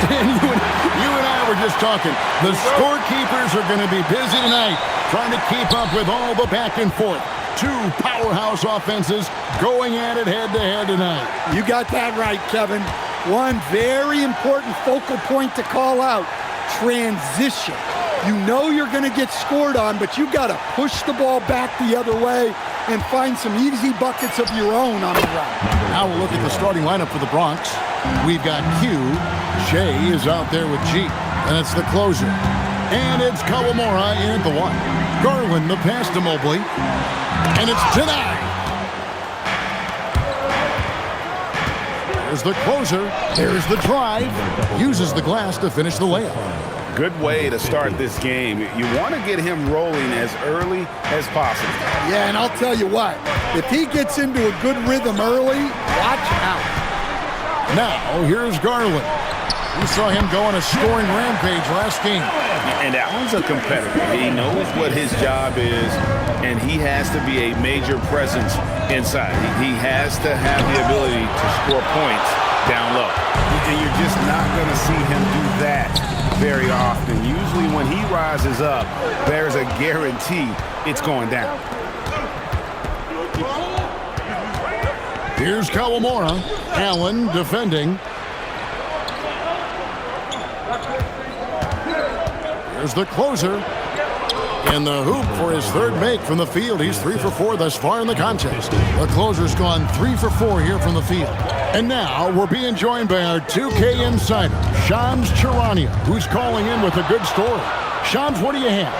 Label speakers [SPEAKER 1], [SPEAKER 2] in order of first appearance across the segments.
[SPEAKER 1] And you and I were just talking. The scorekeepers are going to be busy tonight trying to keep up with all the back and forth. Two powerhouse offenses going at it head-to-head tonight.
[SPEAKER 2] You got that right, Kevin. One very important focal point to call out, transition. You know you're going to get scored on, but you got to push the ball back the other way and find some easy buckets of your own on the run.
[SPEAKER 1] Now we'll look at the starting lineup for the Bronx. We've got Q. Shea is out there with G. And it's the closer. And it's Kawamura in at the 1. Garland the pass to Mobley. And it's denied. There's the closer. There's the drive. Uses the glass to finish the layup.
[SPEAKER 3] Good way to start this game. You want to get him rolling as early as possible.
[SPEAKER 2] Yeah, and I'll tell you what. If he gets into a good rhythm early, watch out.
[SPEAKER 1] Now, here's Garland. We saw him go on a scoring rampage last game.
[SPEAKER 3] And Allen's a competitor. He knows what his job is, and he has to be a major presence inside. He has to have the ability to score points down low. And you're just not going to see him do that very often. Usually when he rises up, there's a guarantee it's going down.
[SPEAKER 1] Here's Kawamura. Allen defending. Here's the closer. In the hoop for his third make from the field. He's 3 for 4 thus far in the contest. The closer's gone 3 for 4 here from the field. And now we're being joined by our 2K insider, Shams Charania, who's calling in with a good story. Shams, what do you have?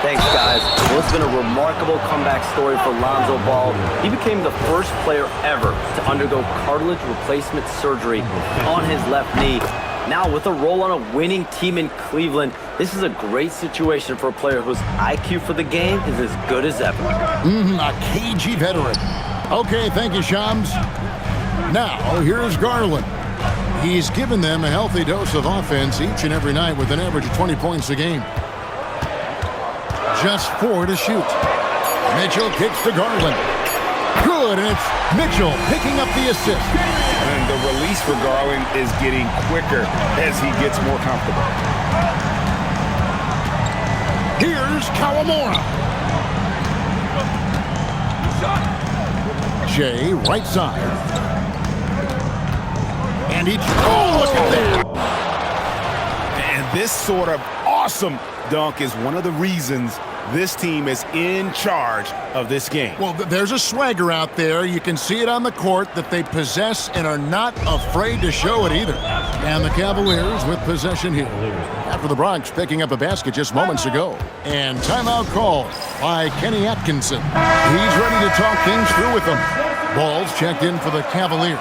[SPEAKER 4] Thanks, guys. Well, it's been a remarkable comeback story for Lonzo Ball. He became the first player ever to undergo cartilage replacement surgery on his left knee. Now, with a role on a winning team in Cleveland, this is a great situation for a player whose IQ for the game is as good as ever.
[SPEAKER 1] A cagey veteran. Okay, thank you, Shams. Now, here's Garland. He's given them a healthy dose of offense each and every night with an average of 20 points a game. Just 4 to shoot. Mitchell kicks to Garland. Good, and it's Mitchell picking up the assist.
[SPEAKER 3] And the release for Garland is getting quicker as he gets more comfortable.
[SPEAKER 1] Here's Kawamura. Shea, right side. And look at that.
[SPEAKER 3] And this sort of awesome dunk is one of the reasons this team is in charge of this game.
[SPEAKER 1] Well, there's a swagger out there. You can see it on the court that they possess and are not afraid to show it either. And the Cavaliers with possession here. After the Bronx picking up a basket just moments ago. And timeout called by Kenny Atkinson. He's ready to talk things through with them. Ball's checked in for the Cavaliers.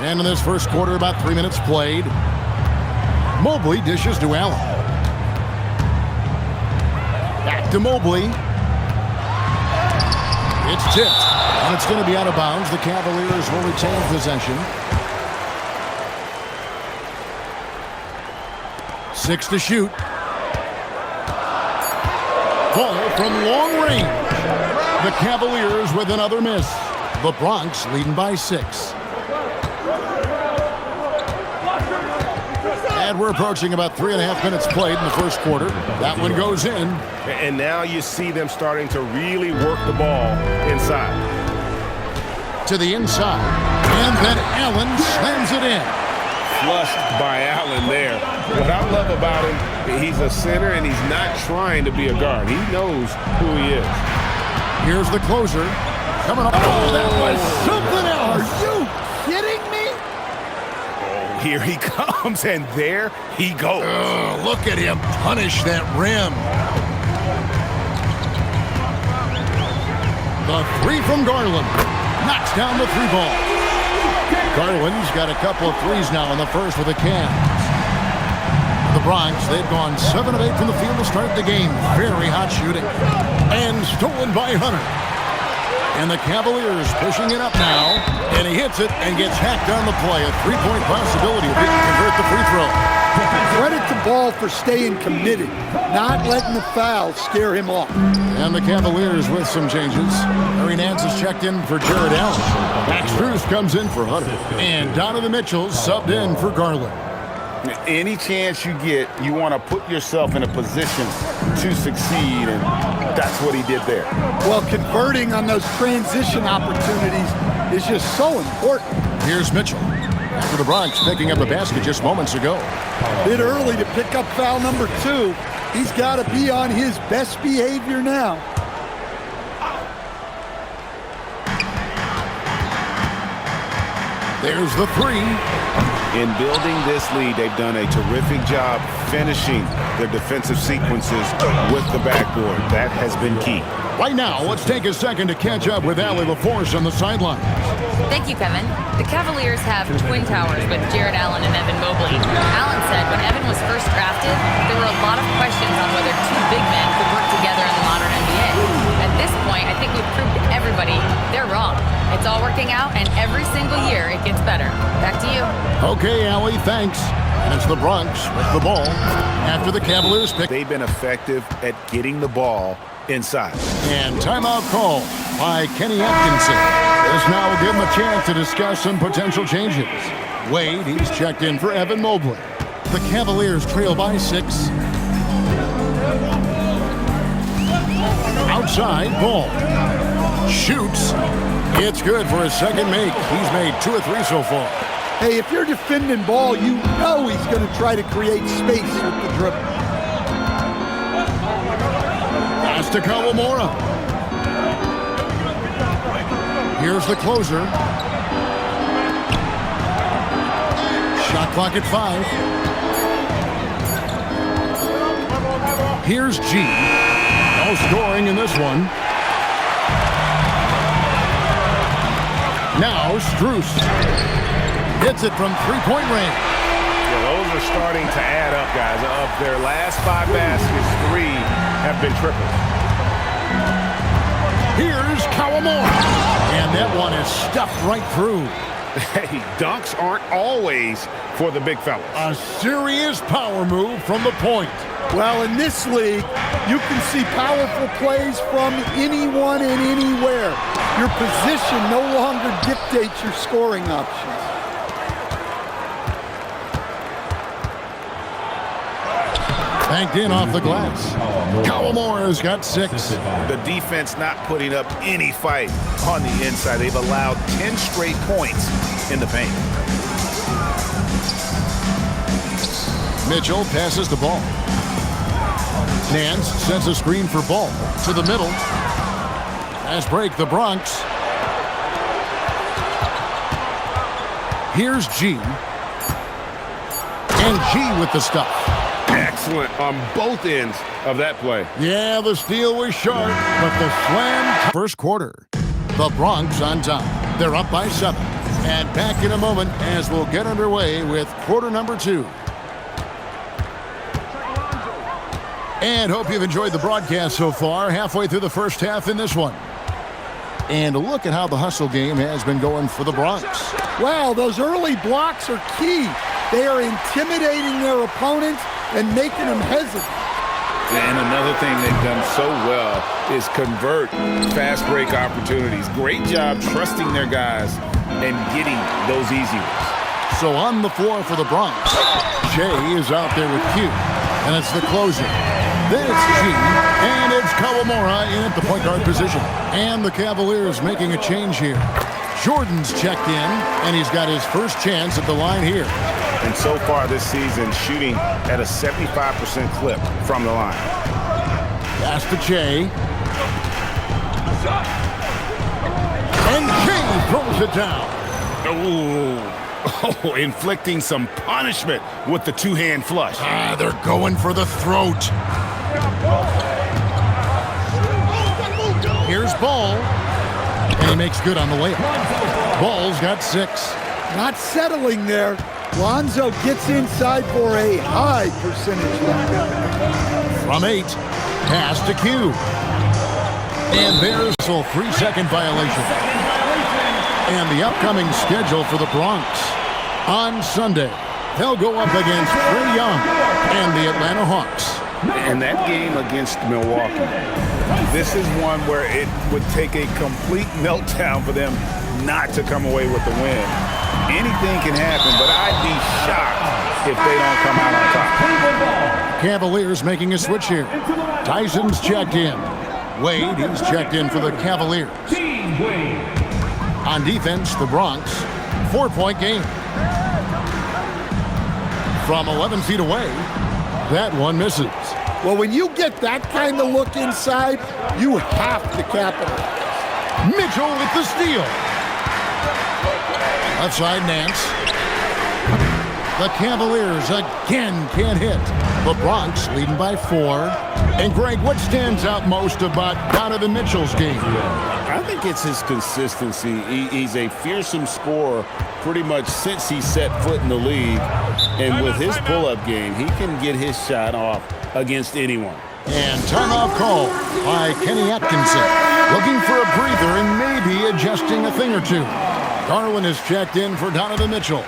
[SPEAKER 1] And in this first quarter, about 3 minutes played. Mobley dishes to Allen. Back to Mobley. It's tipped, and it's going to be out of bounds. The Cavaliers will retain possession. 6 to shoot. Ball from long range. The Cavaliers with another miss. The Bronx leading by 6. And we're approaching about 3.5 minutes played in the first quarter. That one goes in.
[SPEAKER 3] And now you see them starting to really work the ball inside.
[SPEAKER 1] To the inside. And then Allen slams it in.
[SPEAKER 3] Flushed by Allen there. What I love about him, he's a center and he's not trying to be a guard. He knows who he is.
[SPEAKER 1] Here's the closer. Coming up. Oh, that was something else.
[SPEAKER 2] Are you kidding me?
[SPEAKER 3] Here he comes, and there he goes.
[SPEAKER 1] Look at him punish that rim. The 3 from Garland. Knocks down the 3 ball. Garland's got a couple of threes now in the first with the Cavs. The Bronx, they've gone 7 of 8 from the field to start the game. Very hot shooting. And stolen by Hunter. And the Cavaliers pushing it up now. And he hits it and gets hacked on the play. A 3-point possibility if he can convert the free throw.
[SPEAKER 2] Credit to Ball for staying committed, not letting the foul scare him off.
[SPEAKER 1] And the Cavaliers with some changes. Larry Nance is checked in for Jared Allen. Max Strus comes in for Hunter. And Donovan Mitchell subbed in for Garland.
[SPEAKER 3] Any chance you get, you want to put yourself in a position to succeed, and that's what he did there.
[SPEAKER 2] Well, converting on those transition opportunities is just so important.
[SPEAKER 1] Here's Mitchell. After the Bronx picking up a basket just moments ago.
[SPEAKER 2] Bit early to pick up foul number 2. He's got to be on his best behavior now.
[SPEAKER 1] There's the 3.
[SPEAKER 3] In building this lead, they've done a terrific job finishing their defensive sequences with the backboard. That has been key.
[SPEAKER 1] Right now, let's take a second to catch up with Allie LaForce on the sideline.
[SPEAKER 5] Thank you, Kevin. The Cavaliers have twin towers with Jared Allen and Evan Mobley. Allen said when Evan was first drafted, there were a lot of questions on whether two big men could work together in the modern NBA. At this point, I think we've proved to everybody they're wrong. It's all working out, and every single year it gets better. Back to you.
[SPEAKER 1] Okay, Allie, thanks. And it's the Bronx with the ball after the Cavaliers pick.
[SPEAKER 3] They've been effective at getting the ball inside.
[SPEAKER 1] And timeout call by Kenny Atkinson. This now will give him a chance to discuss some potential changes. Wade, he's checked in for Evan Mobley. The Cavaliers trail by 6. Outside, Ball. Shoots. It's good for his second make. He's made 2 of 3 so far.
[SPEAKER 2] Hey, if you're defending Ball, you know he's going to try to create space with the dribble.
[SPEAKER 1] Pass to Kawamura. Here's the closer. Shot clock at 5. Here's G. No scoring in this one. Now Strus hits it from three-point range.
[SPEAKER 3] Yeah, those are starting to add up, guys. Of their last 5 baskets, 3 have been triples.
[SPEAKER 1] Here's Kawamura. And that one is stuffed right through.
[SPEAKER 3] Hey, dunks aren't always for the big fellas.
[SPEAKER 1] A serious power move from the point.
[SPEAKER 2] Well, in this league, you can see powerful plays from anyone and anywhere. Your position no longer dictates your scoring options.
[SPEAKER 1] Banked in off the glass. Kawamura's got 6.
[SPEAKER 3] The defense not putting up any fight on the inside. They've allowed 10 straight points in the paint.
[SPEAKER 1] Mitchell passes the ball. Nance sends a screen for Ball to the middle. Fast break, the Bronx. Here's G. And G with the stuff.
[SPEAKER 3] Excellent on both ends of that play.
[SPEAKER 1] Yeah, the steal was sharp, but the slam. First quarter. The Bronx on top. They're up by 7. And back in a moment as we'll get underway with quarter number 2. And hope you've enjoyed the broadcast so far. Halfway through the first half in this one. And look at how the hustle game has been going for the Bronx.
[SPEAKER 2] Wow, those early blocks are key. They are intimidating their opponents and making them hesitant.
[SPEAKER 3] And another thing they've done so well is convert fast break opportunities. Great job trusting their guys and getting those easy ones.
[SPEAKER 1] So on the floor for the Bronx, Shea is out there with Q. And it's the closer. Then it's G, and it's Kawamura in at the point guard position. And the Cavaliers making a change here. Jordan's checked in, and he's got his first chance at the line here.
[SPEAKER 3] And so far this season, shooting at a 75% clip from the line.
[SPEAKER 1] Pass to Shea. And Shea throws it down.
[SPEAKER 3] Oh, inflicting some punishment with the two-hand flush.
[SPEAKER 1] They're going for the throat. Here's Ball. And he makes good on the layup. Ball's got 6.
[SPEAKER 2] Not settling there. Lonzo gets inside for a high percentage.
[SPEAKER 1] From 8. Pass to Q. And there's a 3-second violation. And the upcoming schedule for the Bronx. On Sunday, They'll go up against Trae Young and the Atlanta Hawks.
[SPEAKER 3] And that game against Milwaukee, this is one where it would take a complete meltdown for them not to come away with the win. Anything can happen, but I'd be shocked if they don't come out on top.
[SPEAKER 1] Cavaliers making a switch here. Tyson's checked in. Wade, he's checked in for the Cavaliers. On defense, the Bronx, 4-point game. From 11 feet away, that one misses.
[SPEAKER 2] Well, when you get that kind of look inside, you have to capitalize.
[SPEAKER 1] Mitchell with the steal. Left side, Nance. The Cavaliers again can't hit. The Bronx leading by 4. And Greg, what stands out most about Donovan Mitchell's game?
[SPEAKER 3] I think it's his consistency. He's a fearsome scorer pretty much since he set foot in the league. And with his pull-up game, he can get his shot off against anyone.
[SPEAKER 1] And timeout call by Kenny Atkinson. Looking for a breather and maybe adjusting a thing or two. Garland is checked in for Donovan Mitchell.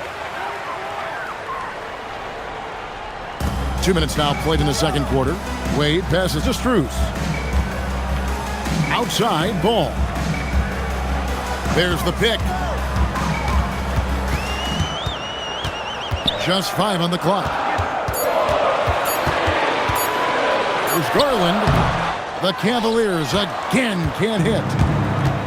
[SPEAKER 1] 2 minutes now played in the second quarter. Wade passes to Strus. Outside Ball. There's the pick. Just 5 on the clock. There's Garland. The Cavaliers again can't hit.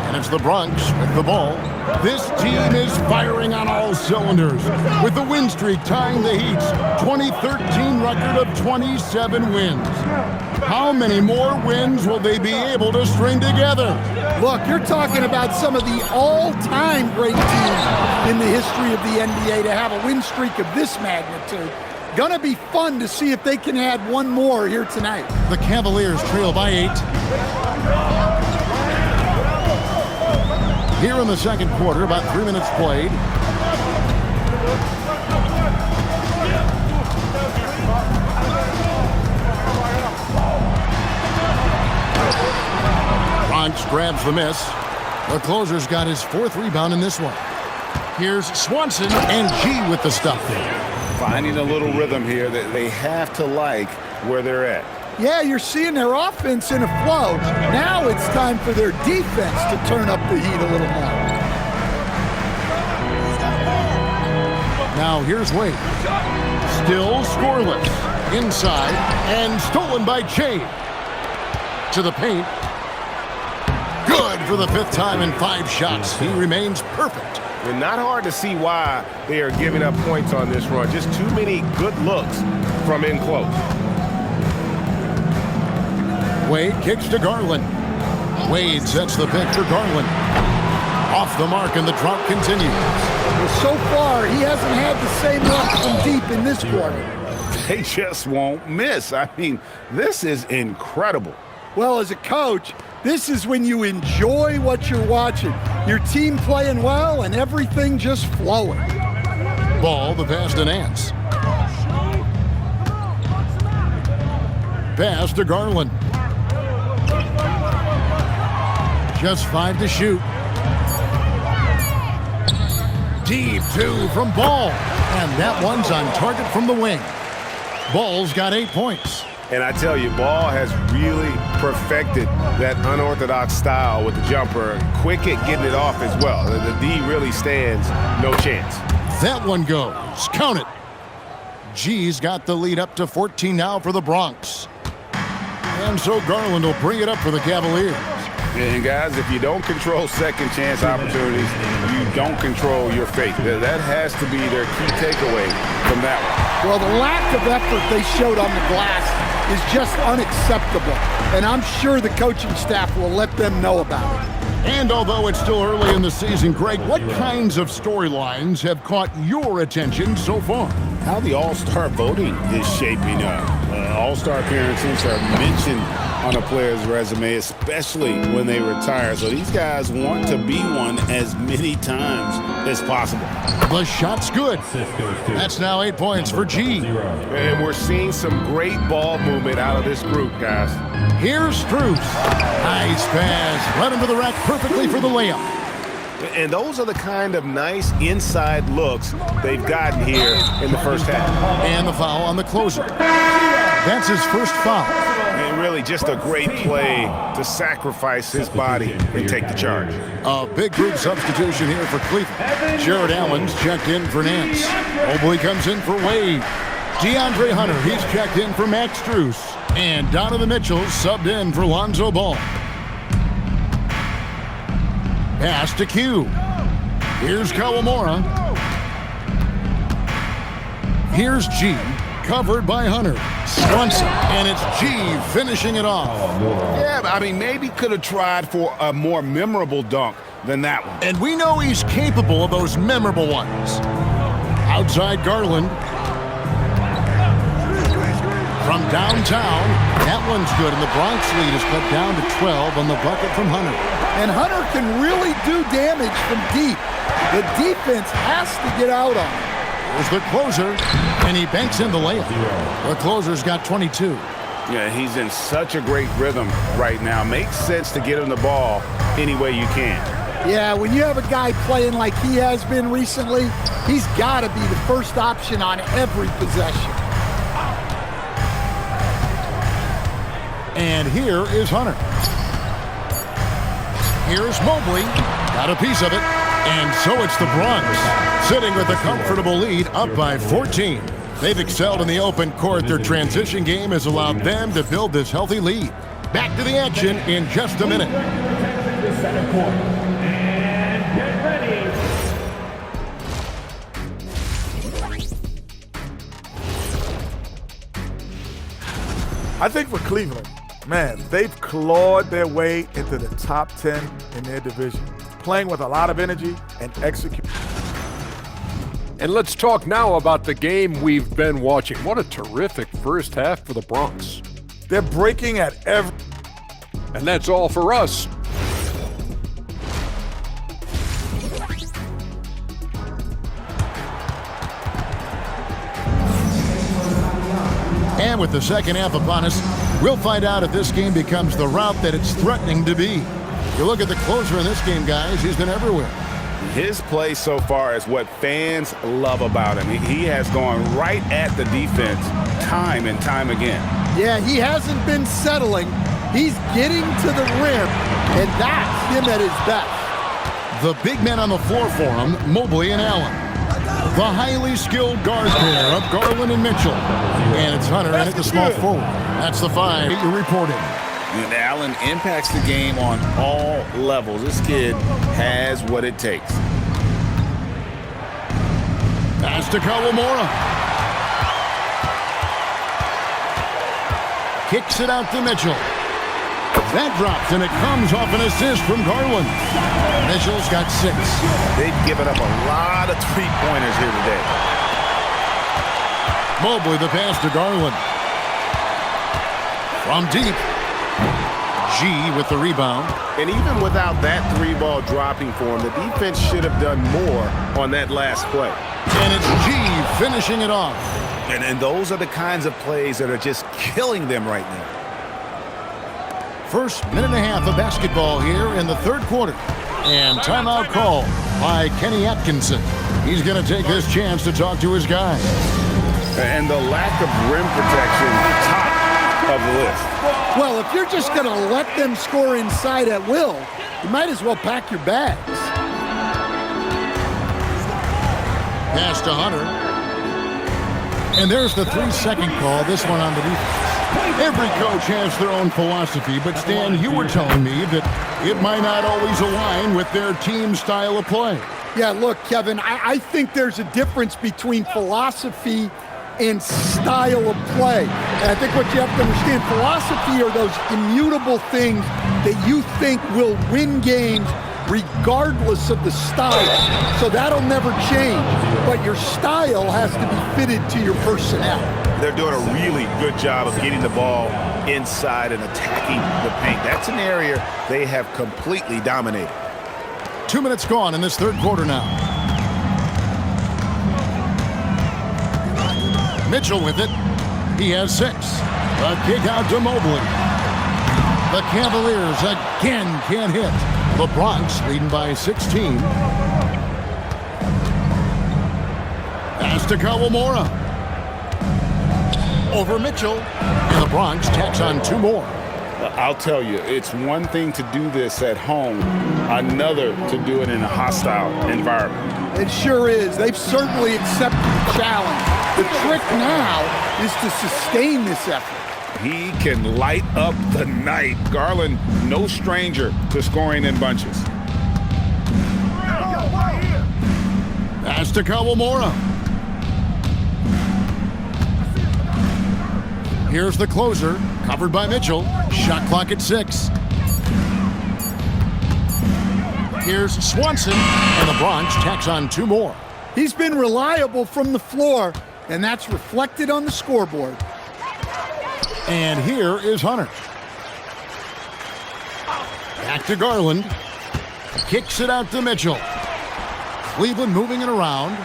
[SPEAKER 1] And it's the Bronx with the ball. This team is firing on all cylinders, with the win streak tying the Heat's 2013 record of 27 wins. How many more wins will they be able to string together?
[SPEAKER 2] Look, you're talking about some of the all-time great teams in the history of the NBA to have a win streak of this magnitude. Gonna be fun to see if they can add one more here tonight.
[SPEAKER 1] The Cavaliers trail by 8. Here in the second quarter, about 3 minutes played. Bronx grabs the miss. The closer's got his 4th rebound in this one. Here's Swanson and G with the stuff.
[SPEAKER 3] Finding a little rhythm here that they have to like where they're at.
[SPEAKER 2] Yeah, you're seeing their offense in a flow. Now it's time for their defense to turn up the heat a little more.
[SPEAKER 1] Now here's Wade. Still scoreless. Inside and stolen by Che. To the paint. Good for the 5th time in 5 shots. He remains perfect.
[SPEAKER 6] And not hard to see why they are giving up points on this run. Just too many good looks from in close.
[SPEAKER 1] Wade kicks to Garland. Wade sets the pick for Garland. Off the mark, and the drought continues.
[SPEAKER 2] Well, so far, he hasn't had the same luck from deep in this quarter.
[SPEAKER 3] They just won't miss. I mean, this is incredible.
[SPEAKER 2] Well, as a coach, this is when you enjoy what you're watching. Your team playing well and everything just flowing.
[SPEAKER 1] Ball, the pass to Nance. Pass to Garland. Just 5 to shoot. Deep 2 from Ball. And that one's on target from the wing. Ball's got 8 points.
[SPEAKER 6] And I tell you, Ball has really perfected that unorthodox style with the jumper. Quick at getting it off as well. The D really stands no chance.
[SPEAKER 1] That one goes. Count it. G's got the lead up to 14 now for the Bronx. And so Garland will bring it up for the Cavaliers.
[SPEAKER 3] And guys, if you don't control second chance opportunities, you don't control your fate. That has to be their key takeaway from that one.
[SPEAKER 2] Well, the lack of effort they showed on the glass is just unacceptable. And I'm sure the coaching staff will let them know about it.
[SPEAKER 1] And although it's still early in the season, Greg, what kinds of storylines have caught your attention so far?
[SPEAKER 3] How the All-Star voting is shaping up. All-Star appearances are mentioned on a player's resume, especially when they retire. So these guys want to be one as many times as possible.
[SPEAKER 1] The shot's good. That's now 8 points for G.
[SPEAKER 6] And we're seeing some great ball movement out of this group, guys.
[SPEAKER 1] Here's Strus. Nice pass. Right into the rack perfectly for the layup.
[SPEAKER 6] And those are the kind of nice inside looks they've gotten here in the first half.
[SPEAKER 1] And the foul on the closer. That's his first foul.
[SPEAKER 6] And really just a great play to sacrifice his body and take the charge.
[SPEAKER 1] A big group substitution here for Cleveland. Jared Allen's checked in for Nance. Mobley comes in for Wade. DeAndre Hunter, he's checked in for Max Strus. And Donovan Mitchell subbed in for Lonzo Ball. Pass to Q. Here's Kawamura. Here's G, covered by Hunter. Swanson, and it's G finishing it off.
[SPEAKER 6] Yeah, I mean, maybe could have tried for a more memorable dunk than that one.
[SPEAKER 1] And we know he's capable of those memorable ones. Outside Garland. From downtown, that one's good, and the Bronx lead is cut down to 12 on the bucket from Hunter.
[SPEAKER 2] And Hunter can really do damage from deep. The defense has to get out on him.
[SPEAKER 1] There's the closer, and he banks in the layup. The closer's got 22.
[SPEAKER 6] Yeah, he's in such a great rhythm right now. Makes sense to get him the ball any way you can.
[SPEAKER 2] Yeah, when you have a guy playing like he has been recently, he's got to be the first option on every possession.
[SPEAKER 1] And here is Hunter. Here's Mobley. Got a piece of it. And so it's the Bronx, sitting with a comfortable lead, up by 14. They've excelled in the open court. Their transition game has allowed them to build this healthy lead. Back to the action in just a minute.
[SPEAKER 7] The second quarter. And get ready.
[SPEAKER 8] I think for Cleveland, man, they've clawed their way into the top 10 in their division, playing with a lot of energy and execution.
[SPEAKER 9] And let's talk now about the game we've been watching. What a terrific first half for the Bronx.
[SPEAKER 8] They're breaking at every...
[SPEAKER 9] And that's all for us.
[SPEAKER 1] And with the second half upon us, we'll find out if this game becomes the route that it's threatening to be. You look at the closer in this game, guys, he's been everywhere.
[SPEAKER 6] His play so far is what fans love about him. He has gone right at the defense time and time again.
[SPEAKER 2] Yeah, he hasn't been settling. He's getting to the rim, and that's him at his best.
[SPEAKER 1] The big men on the floor for him, Mobley and Allen. The highly skilled guard pair of Garland and Mitchell. And it's Hunter in at the small forward. That's the 5 you're reporting.
[SPEAKER 3] And Allen impacts the game on all levels. This kid has what it takes.
[SPEAKER 1] Pass to Kawamura. Kicks it out to Mitchell. That drops, and it comes off an assist from Garland. Mitchell's got 6.
[SPEAKER 3] They've given up a lot of three-pointers here today.
[SPEAKER 1] Mobley the pass to Garland. From deep. G with the rebound.
[SPEAKER 6] And even without that 3-ball dropping for him, the defense should have done more on that last play.
[SPEAKER 1] And it's G finishing it off.
[SPEAKER 3] And those are the kinds of plays that are just killing them right now.
[SPEAKER 1] First minute and a half of basketball here in the third quarter. And timeout call by Kenny Atkinson. He's going to take this chance to talk to his guys.
[SPEAKER 6] And the lack of rim protection, top of the list.
[SPEAKER 2] Well, if you're just going to let them score inside at will, you might as well pack your bags.
[SPEAKER 1] Pass to Hunter. And there's the 3-second call, this one on the defense. Every coach has their own philosophy, but Stan, you were telling me that it might not always align with their team style of play.
[SPEAKER 2] Yeah, look, Kevin, I think there's a difference between philosophy and style of play. And I think what you have to understand, philosophy are those immutable things that you think will win games regardless of the style. So that'll never change. But your style has to be fitted to your personnel.
[SPEAKER 3] They're doing a really good job of getting the ball inside and attacking the paint. That's an area they have completely dominated.
[SPEAKER 1] 2 minutes gone in this third quarter now. Mitchell with it. He has 6. A kick out to Mobley. The Cavaliers again can't hit. The Bronx leading by 16. Pass to Kawamura. Over Mitchell. And the Bronx tacks on 2 more.
[SPEAKER 3] I'll tell you, it's one thing to do this at home, another to do it in a hostile environment.
[SPEAKER 2] It sure is. They've certainly accepted the challenge. The trick now is to sustain this effort.
[SPEAKER 3] He can light up the night. Garland, no stranger to scoring in bunches.
[SPEAKER 1] Pass to Kawamura. Here's the closer, covered by Mitchell. Shot clock at 6. Here's Swanson, and the Bronx tacks on 2 more.
[SPEAKER 2] He's been reliable from the floor, and that's reflected on the scoreboard.
[SPEAKER 1] And here is Hunter. Back to Garland. Kicks it out to Mitchell. Cleveland moving it around.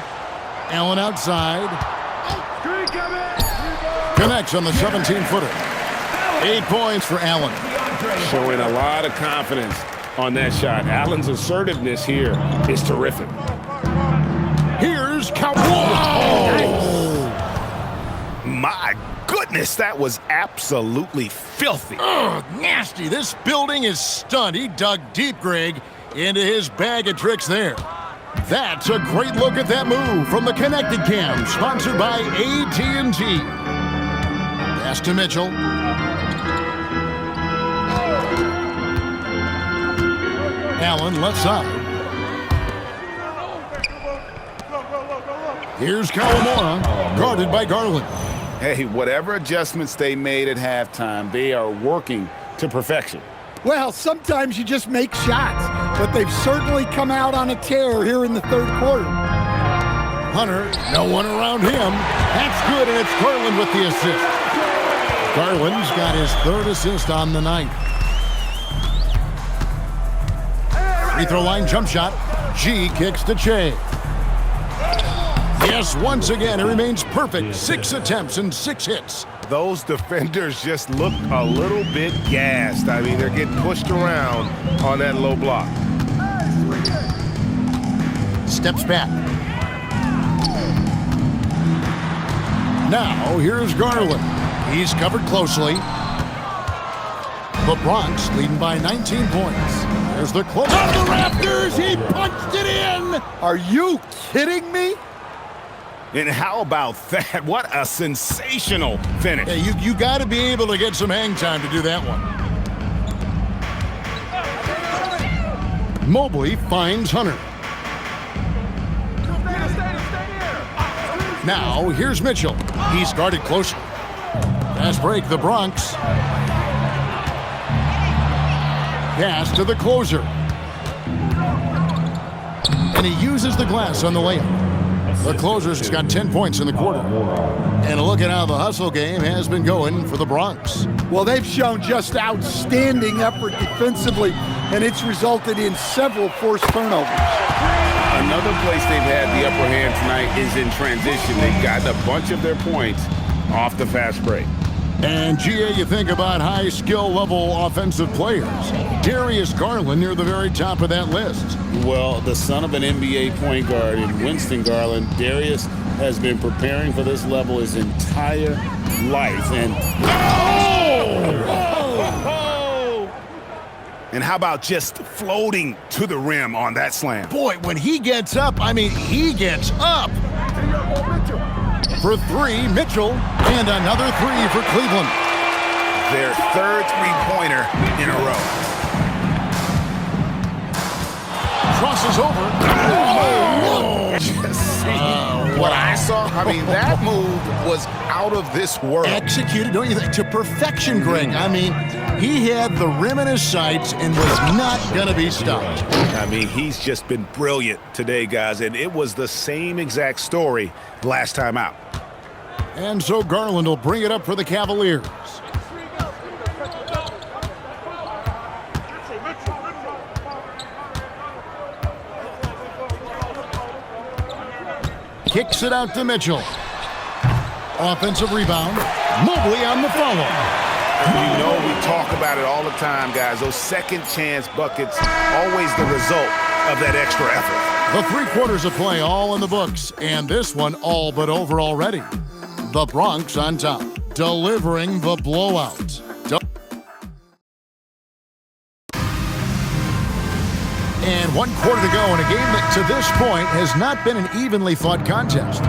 [SPEAKER 1] Allen outside. Connects on the 17-footer. 8 points for Allen.
[SPEAKER 3] Showing a lot of confidence on that shot. Allen's assertiveness here is terrific.
[SPEAKER 1] Here's Kawhi.
[SPEAKER 3] My goodness, that was absolutely filthy.
[SPEAKER 1] Oh, nasty. This building is stunned. He dug deep, Greg, into his bag of tricks there. That's a great look at that move from the Connected Cam, sponsored by AT&T. Pass to Mitchell. Allen left side. Here's Kawamura, guarded by Garland.
[SPEAKER 3] Hey, whatever adjustments they made at halftime, they are working to perfection.
[SPEAKER 2] Well, sometimes you just make shots, but they've certainly come out on a tear here in the 3rd quarter.
[SPEAKER 1] Hunter, no one around him. That's good, and it's Garland with the assist. Garland's got his 3rd assist on the night. Free throw line jump shot. G kicks to Che. Yes, once again, it remains perfect. 6 attempts and 6 hits.
[SPEAKER 6] Those defenders just look a little bit gassed. I mean, they're getting pushed around on that low block.
[SPEAKER 1] Steps back. Now, here's Garland. He's covered closely. The Bronx leading by 19 points. There's the close. Out of the rafters, he punched it in!
[SPEAKER 2] Are you kidding me?
[SPEAKER 3] And how about that? What a sensational finish.
[SPEAKER 1] Yeah, you got to be able to get some hang time to do that one. Mobley finds Hunter. Now, here's Mitchell. He's guarded closely. Fast break, the Bronx. Pass to the closer. And he uses the glass on the layup. The closer's got 10 points in the quarter. And a look at how the hustle game has been going for the Bronx.
[SPEAKER 2] Well, they've shown just outstanding effort defensively, and it's resulted in several forced turnovers.
[SPEAKER 3] Another place they've had the upper hand tonight is in transition. They've gotten a bunch of their points off the fast break.
[SPEAKER 1] And, GA, you think about high skill level offensive players. Darius Garland near the very top of that list.
[SPEAKER 3] Well, the son of an NBA point guard in Winston Garland, Darius has been preparing for this level his entire life. And and how about just floating to the rim on that slam?
[SPEAKER 1] Boy, when he gets up, I mean, he gets up. For 3, Mitchell, and another 3 for Cleveland.
[SPEAKER 3] Their 3rd three-pointer in a row.
[SPEAKER 1] Crosses over.
[SPEAKER 3] Just see what I saw. I mean, that move was out of this world.
[SPEAKER 1] Executed, don't you think, to perfection, Greg. I mean, he had the rim in his sights and was not going to be stopped.
[SPEAKER 3] I mean, he's just been brilliant today, guys, and it was the same exact story last time out.
[SPEAKER 1] And so Garland will bring it up for the Cavaliers. Kicks it out to Mitchell. Offensive rebound. Mobley on the follow.
[SPEAKER 3] You know, we talk about it all the time, guys. Those second chance buckets, always the result of that extra effort.
[SPEAKER 1] The 3 quarters of play all in the books, and this one all but over already. The Bronx on top, delivering the blowout. And 1 quarter to go in a game that to this point has not been an evenly fought contest.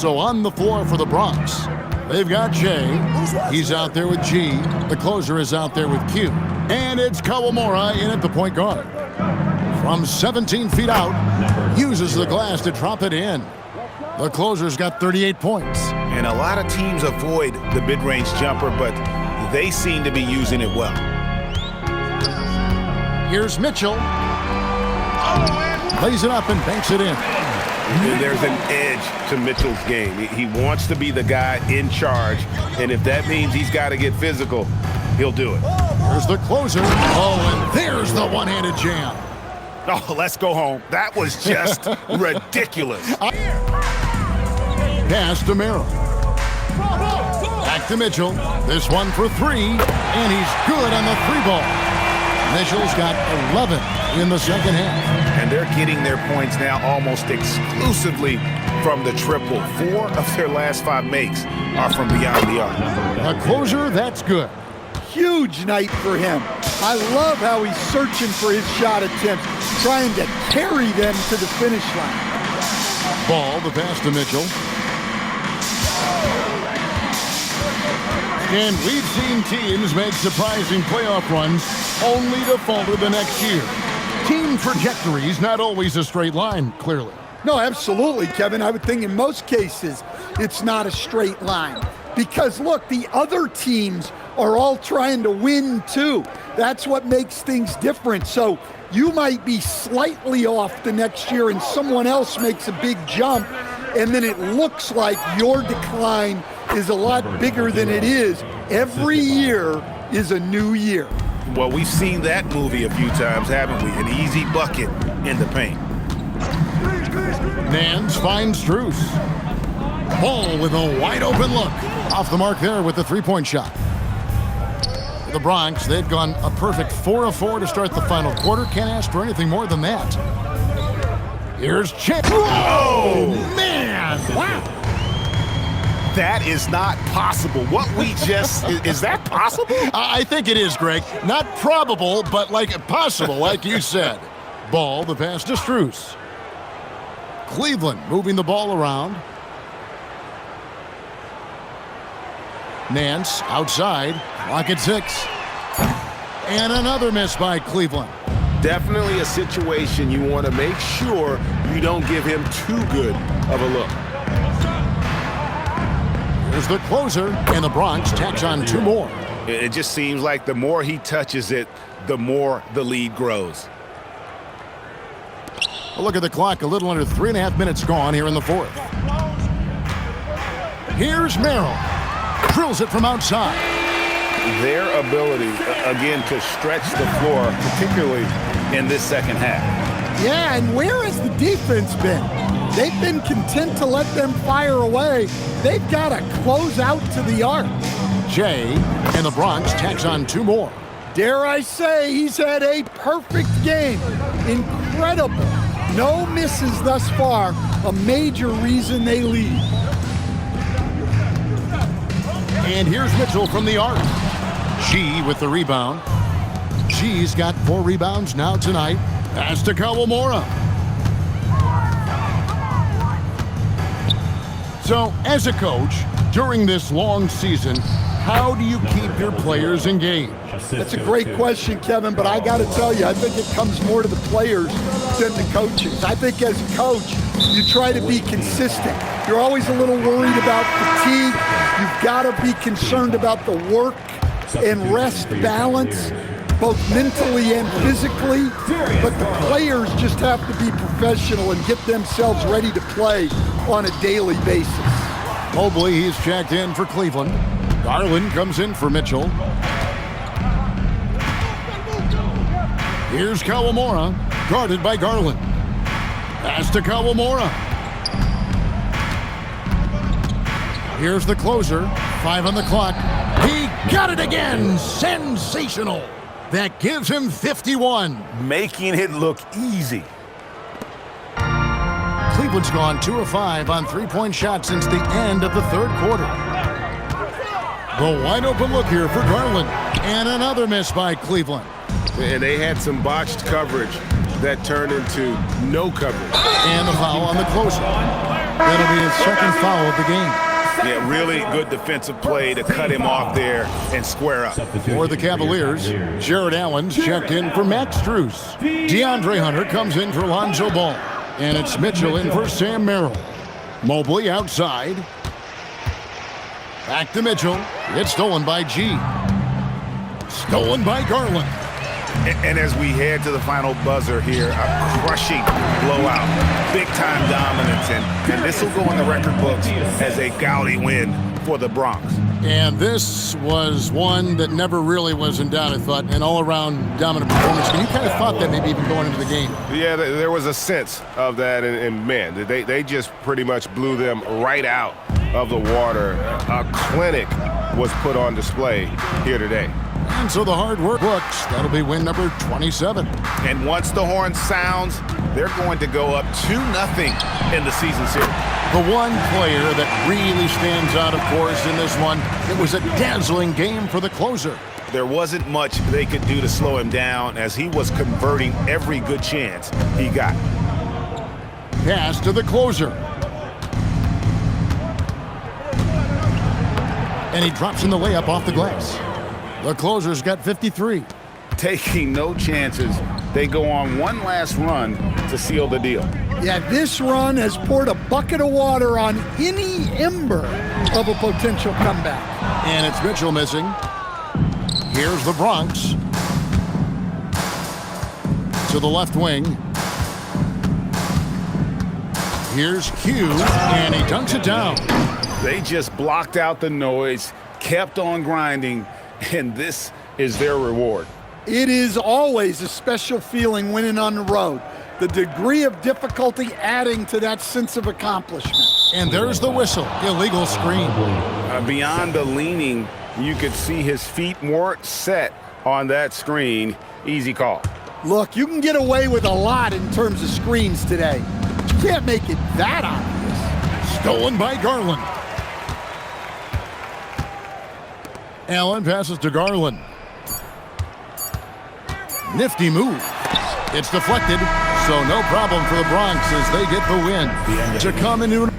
[SPEAKER 1] So on the floor for the Bronx, they've got Jay. He's out there with G. The closer is out there with Q. And it's Kawamura in at the point guard. From 17 feet out, uses the glass to drop it in. The closer's got 38 points.
[SPEAKER 3] And a lot of teams avoid the mid-range jumper, but they seem to be using it well.
[SPEAKER 1] Here's Mitchell. Lays it up and banks it in.
[SPEAKER 3] And there's an edge to Mitchell's game. He wants to be the guy in charge, and if that means he's got to get physical, he'll do it.
[SPEAKER 1] Here's the closer. Oh, and there's the one-handed jam.
[SPEAKER 3] Oh, let's go home. That was just ridiculous.
[SPEAKER 1] Pass to Merrill. Back to Mitchell. This one for 3, and he's good on the 3-ball. Mitchell's got 11 in the second half.
[SPEAKER 3] And they're getting their points now almost exclusively from the triple. 4 of their last 5 makes are from beyond the arc.
[SPEAKER 1] A closer, that's good.
[SPEAKER 2] Huge night for him. I love how he's searching for his shot attempts, trying to carry them to the finish line.
[SPEAKER 1] Ball, the pass to Mitchell. And we've seen teams make surprising playoff runs only to falter the next year. Team trajectory's not always a straight line, clearly.
[SPEAKER 2] No, absolutely, Kevin. I would think in most cases it's not a straight line. Because, look, the other teams are all trying to win, too. That's what makes things different. So you might be slightly off the next year and someone else makes a big jump, and then it looks like your decline is a lot bigger than it is. Every year is a new year.
[SPEAKER 3] Well, we've seen that movie a few times, haven't we? An easy bucket in the paint.
[SPEAKER 1] Nance finds Strus. Ball with a wide open look. Off the mark there with the 3-point shot. The Bronx, they've gone a perfect 4 of 4 to start the final quarter. Can't ask for anything more than that. Here's Chip. Oh, man! Wow!
[SPEAKER 3] That is not possible. What we just, is that possible?
[SPEAKER 1] I think it is, Greg. Not probable, but like possible, like you said. Ball, the pass to Strus. Cleveland moving the ball around. Nance outside, clock at 6. And another miss by Cleveland.
[SPEAKER 3] Definitely a situation you want to make sure you don't give him too good of a look.
[SPEAKER 1] Here's the closer, and the Bronx tacks on 2 more.
[SPEAKER 3] It just seems like the more he touches it, the more the lead grows.
[SPEAKER 1] A look at the clock, a little under 3.5 minutes gone here in the 4th. Here's Merrill. Drills it from outside.
[SPEAKER 3] Their ability, again, to stretch the floor, particularly in this second half.
[SPEAKER 2] Yeah, and where has the defense been? They've been content to let them fire away. They've got to close out to the arc.
[SPEAKER 1] Jay and the Bronx tacks on 2 more.
[SPEAKER 2] Dare I say, he's had a perfect game. Incredible. No misses thus far. A major reason they lead.
[SPEAKER 1] And here's Mitchell from the arc. G with the rebound. G's got 4 rebounds now tonight. Pass to Kawamura. So, as a coach, during this long season, how do you keep your players engaged?
[SPEAKER 2] That's a great question, Kevin, but I got to tell you, I think it comes more to the players than the coaches. I think as a coach, you try to be consistent. You're always a little worried about fatigue. You've got to be concerned about the work and rest balance, both mentally and physically. But the players just have to be professional and get themselves ready to play on a daily basis.
[SPEAKER 1] Mobley, he's checked in for Cleveland. Garland comes in for Mitchell. Here's Kawamura, guarded by Garland. Pass to Kawamura. Here's the closer, 5 on the clock. He got it again. Sensational. That gives him 51.
[SPEAKER 3] Making it look easy.
[SPEAKER 1] Cleveland's gone 2 of 5 on three-point shots since the end of the third quarter. The wide open look here for Garland. And another miss by Cleveland.
[SPEAKER 6] And they had some botched coverage that turned into no coverage.
[SPEAKER 1] And the foul on the closer. That'll be his second foul of the game.
[SPEAKER 3] Yeah, really good defensive play to cut him off there and square up.
[SPEAKER 1] For the Cavaliers, Jared Allen's checked in for Max Strus. DeAndre Hunter comes in for Lonzo Ball. And it's Mitchell in for Sam Merrill. Mobley outside. Back to Mitchell. It's stolen by G. Stolen by Garland.
[SPEAKER 3] And as we head to the final buzzer here, a crushing blowout, big-time dominance, and this will go in the record books as a gaudy win for the Bronx.
[SPEAKER 1] And this was one that never really was in doubt, I thought, an all-around dominant performance. And you kind of thought that maybe even going into the game.
[SPEAKER 6] Yeah, there was a sense of that, and man, they just pretty much blew them right out of the water. A clinic was put on display here today.
[SPEAKER 1] And so the hard work books. That'll be win number 27.
[SPEAKER 3] And once the horn sounds, they're going to go up 2-0 in the season series.
[SPEAKER 1] The one player that really stands out, of course, in this one, it was a dazzling game for the closer.
[SPEAKER 3] There wasn't much they could do to slow him down as he was converting every good chance he got.
[SPEAKER 1] Pass to the closer. And he drops in the layup off the glass. The closer's got 53.
[SPEAKER 3] Taking no chances, they go on one last run to seal the deal.
[SPEAKER 2] Yeah, this run has poured a bucket of water on any ember of a potential comeback.
[SPEAKER 1] And it's Mitchell missing. Here's the Bronx. To the left wing. Here's Q, and he dunks it down.
[SPEAKER 3] They just blocked out the noise, kept on grinding, and this is their reward.
[SPEAKER 2] It is always a special feeling winning on the road. The degree of difficulty adding to that sense of accomplishment.
[SPEAKER 1] And there's the whistle. Illegal screen.
[SPEAKER 3] Beyond the leaning, you could see his feet weren't set on that screen. Easy call.
[SPEAKER 2] Look, you can get away with a lot in terms of screens today. You can't make it that obvious.
[SPEAKER 1] Stolen by Garland. Allen passes to Garland. Nifty move. It's deflected, so no problem for the Bronx as they get the win. To come into